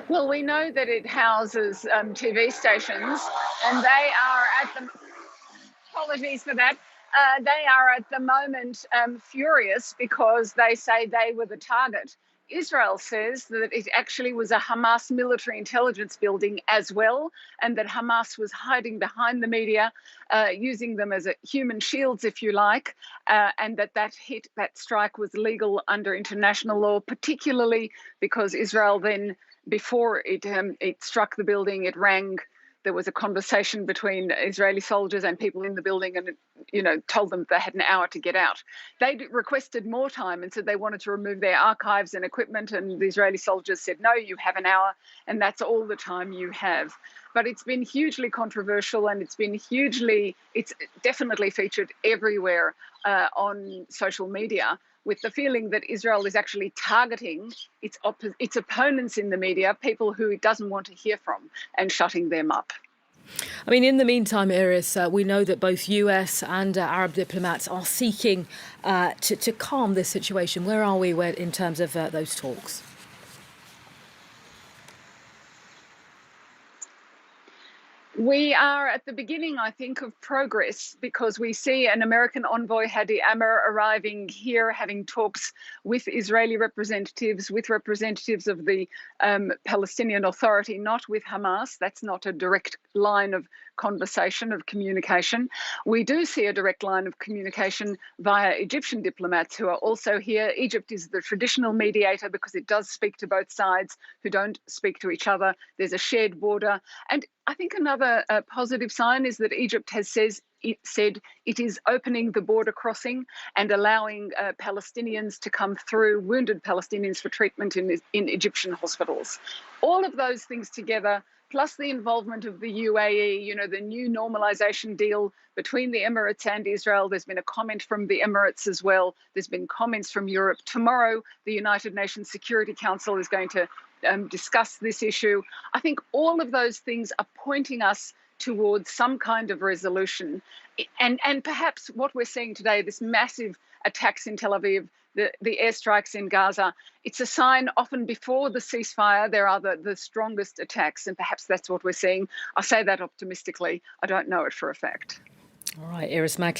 Well, we know that it houses TV stations, and they are at the apologies for that. They are at the moment furious because they say they were the target. Israel says that it actually was a Hamas military intelligence building as well, and that Hamas was hiding behind the media, using them as human shields, if you like, and that strike was legal under international law, particularly because Israel then, before it struck the building, it rang. There was a conversation between Israeli soldiers and people in the building, and told them they had an hour to get out. They requested more time and said they wanted to remove their archives and equipment, and the Israeli soldiers said, no, you have an hour, and that's all the time you have. But it's been hugely controversial, and it's definitely featured everywhere on social media, with the feeling that Israel is actually targeting its opponents in the media, people who it doesn't want to hear from, and shutting them up. I mean, in the meantime, Iris, we know that both US and Arab diplomats are seeking to calm this situation. Where are we in terms of those talks? We are at the beginning, I think, of progress, because we see an American envoy, Hadi Amr, arriving here, having talks with Israeli representatives, with representatives of the Palestinian Authority, not with Hamas. That's not a direct line of conversation, of communication. We do see a direct line of communication via Egyptian diplomats who are also here. Egypt is the traditional mediator because it does speak to both sides who don't speak to each other. There's a shared border. And I think another positive sign is that Egypt has said it is opening the border crossing and allowing Palestinians to come through, wounded Palestinians, for treatment in Egyptian hospitals. All of those things together, plus the involvement of the UAE, the new normalization deal between the Emirates and Israel. There's been a comment from the Emirates as well. There's been comments from Europe. Tomorrow, the United Nations Security Council is going to discuss this issue. I think all of those things are pointing us towards some kind of resolution. And perhaps what we're seeing today, this massive attacks in Tel Aviv, the airstrikes in Gaza, it's a sign. Often before the ceasefire, there are the strongest attacks, and perhaps that's what we're seeing. I say that optimistically. I don't know it for a fact. All right, Iris Magler.